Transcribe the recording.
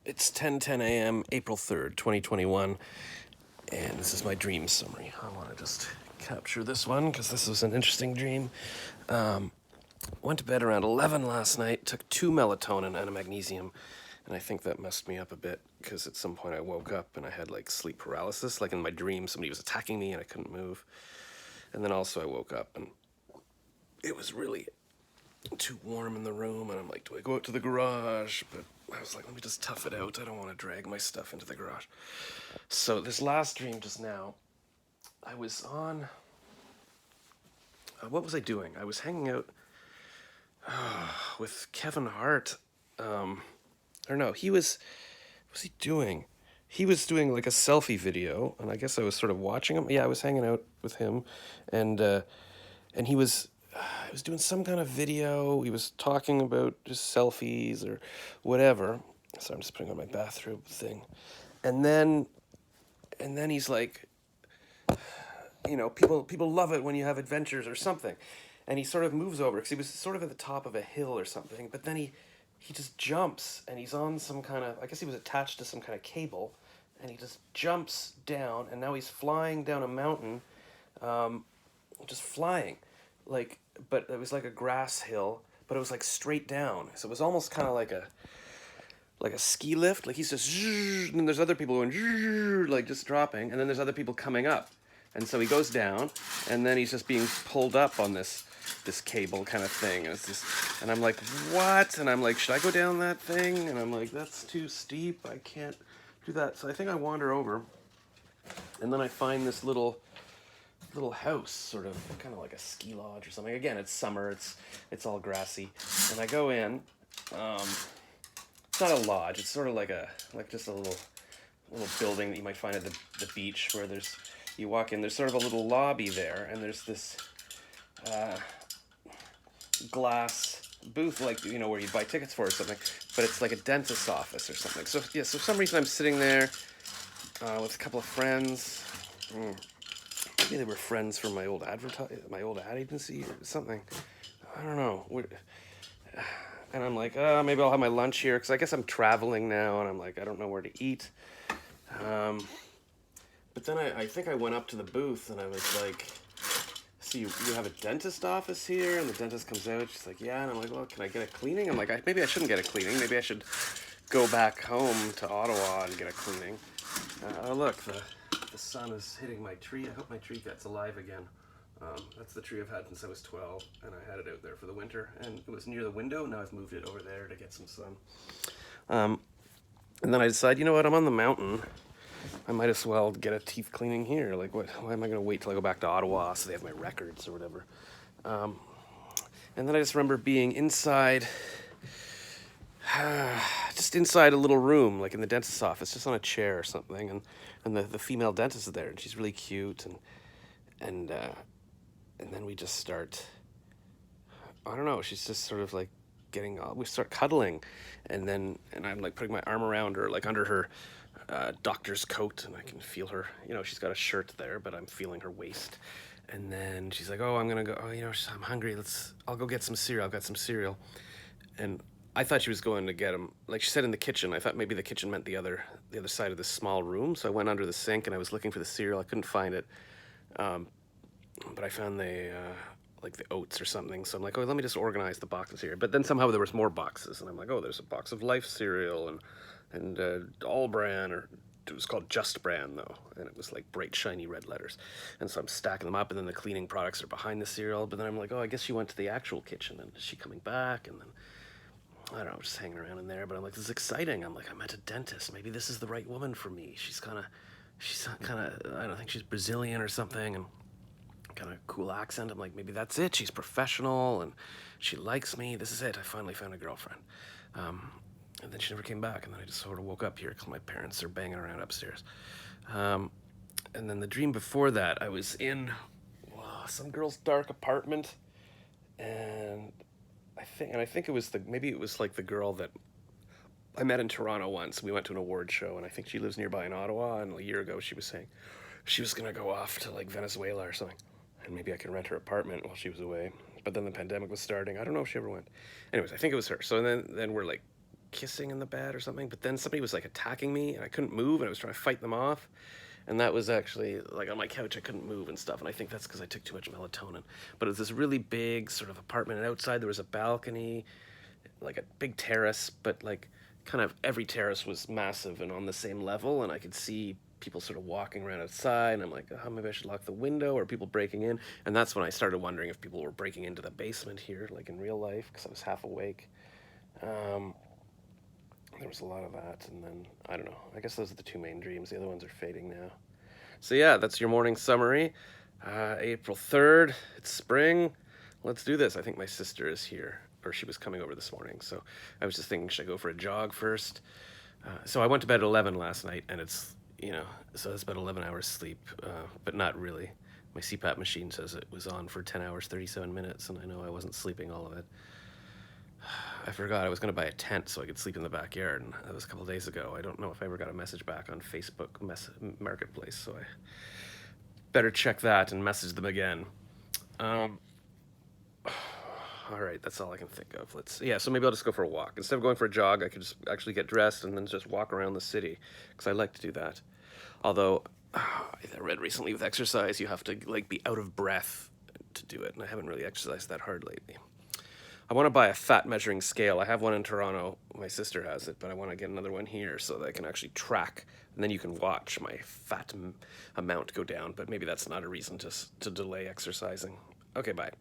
It's 10:10 a.m., April 3rd, 2021, and this is my dream summary. I want to just capture this one because this was an interesting dream. Went to bed around 11 last night, took 2 melatonin and a magnesium, and I think that messed me up a bit because at some point I woke up and I had like sleep paralysis. Like in my dream, somebody was attacking me and I couldn't move. And then also I woke up and it was really too warm in the room, and I'm like, do I go out to the garage? But I was like, let me just tough it out. I don't want to drag my stuff into the garage. So this last dream just now, I was on. What was I doing? I was hanging out with Kevin Hart. Or no, he was. What was he doing? He was doing like a selfie video, and I guess I was sort of watching him. Yeah, I was hanging out with him, and he was doing some kind of video. He was talking about just selfies or whatever. So I'm just putting on my bathrobe thing, and then he's like, people love it when you have adventures or something, and he sort of moves over because he was sort of at the top of a hill or something. But then he just jumps, and he's on some kind of, I guess he was attached to some kind of cable, and he just jumps down, and now he's flying down a mountain, just flying, like, but it was like a grass hill, but it was like straight down. So it was almost kind of like a ski lift. Like he's just, and then there's other people going, like just dropping, and then there's other people coming up, and so he goes down, and then he's just being pulled up on this cable kind of thing, and it's just, and I'm like, what? And I'm like, should I go down that thing? And I'm like, that's too steep. I can't do that. So I think I wander over, and then I find this little house, sort of kind of like a ski lodge or something. Again, it's summer, it's all grassy, and I go in. It's not a lodge. It's sort of like just a little building that you might find at the beach, where you walk in. There's sort of a little lobby there, and there's this glass booth, like where you buy tickets for or something. But it's like a dentist's office or something. So yeah, so for some reason I'm sitting there with a couple of friends. Maybe they were friends from my old ad agency or something. I don't know. And I'm like, maybe I'll have my lunch here because I guess I'm traveling now, and I'm like, I don't know where to eat. But then I think I went up to the booth and I was like, "So you have a dentist office here?" And the dentist comes out. She's like, "Yeah." And I'm like, "Well, can I get a cleaning?" I'm like, maybe I shouldn't get a cleaning. Maybe I should go back home to Ottawa and get a cleaning. Oh look, the sun is hitting my tree. I hope my tree gets alive again. That's the tree I've had since I was 12, and I had it out there for the winter, and it was near the window. Now I've moved it over there to get some sun. And then I decide, you know what? I'm on the mountain. I might as well get a teeth cleaning here. Like, what? Why am I going to wait till I go back to Ottawa so they have my records or whatever? And then I just remember being inside, just inside a little room, like in the dentist's office, just on a chair or something, and the female dentist is there, and she's really cute, and then we just start. I don't know. She's just sort of like we start cuddling, and I'm like putting my arm around her, like under her doctor's coat, and I can feel her. She's got a shirt there, but I'm feeling her waist. And then she's like, "Oh, I'm gonna go. Oh, I'm hungry. I'll go get some cereal. I've got some cereal." And I thought she was going to get him. Like she said in the kitchen. I thought maybe the kitchen meant the other side of this small room. So I went under the sink and I was looking for the cereal. I couldn't find it, but I found like the oats or something. So I'm like, oh, let me just organize the boxes here. But then somehow there was more boxes, and I'm like, oh, there's a box of Life cereal and All Bran, or it was called Just Bran though, and it was like bright shiny red letters. And so I'm stacking them up, and then the cleaning products are behind the cereal. But then I'm like, oh, I guess she went to the actual kitchen, and is she coming back? And then I don't know, just hanging around in there. But I'm like, this is exciting. I'm like, I'm at a dentist. Maybe this is the right woman for me. She's kind of, I don't think she's Brazilian or something, and kind of cool accent. I'm like, maybe that's it. She's professional and she likes me. This is it. I finally found a girlfriend. And then she never came back. And then I just sort of woke up here because my parents are banging around upstairs. And then the dream before that, I was in some girl's dark apartment, and I think it was maybe it was like the girl that I met in Toronto once. We went to an award show, and I think she lives nearby in Ottawa. And a year ago, she was saying she was gonna go off to like Venezuela or something, and maybe I could rent her apartment while she was away. But then the pandemic was starting. I don't know if she ever went. Anyways, I think it was her. So then we're like kissing in the bed or something, but then somebody was like attacking me and I couldn't move and I was trying to fight them off. And that was actually like on my couch, I couldn't move and stuff. And I think that's because I took too much melatonin. But it was this really big sort of apartment, and outside there was a balcony, like a big terrace, but like kind of every terrace was massive and on the same level. And I could see people sort of walking around outside. And I'm like, oh, maybe I should lock the window, or people breaking in. And that's when I started wondering if people were breaking into the basement here, like in real life, because I was half awake. Um, there was a lot of that, and then I don't know. I guess those are the two main dreams. The other ones are fading now. So yeah, that's your morning summary. April 3rd, it's spring. Let's do this. I think my sister is here, or she was coming over this morning. So I was just thinking, should I go for a jog first? So I went to bed at 11 last night, and it's, so that's about 11 hours sleep, but not really. My CPAP machine says it was on for 10 hours, 37 minutes, and I know I wasn't sleeping all of it. I forgot I was going to buy a tent so I could sleep in the backyard, and that was a couple of days ago. I don't know if I ever got a message back on Facebook Marketplace, so I better check that and message them again. Um, all right, that's all I can think of. So maybe I'll just go for a walk. Instead of going for a jog, I could just actually get dressed and then just walk around the city, because I like to do that. Although, I read recently with exercise, you have to like be out of breath to do it, and I haven't really exercised that hard lately. I want to buy a fat measuring scale. I have one in Toronto. My sister has it, but I want to get another one here so that I can actually track, and then you can watch my fat amount go down. But maybe that's not a reason to delay exercising. Okay, bye.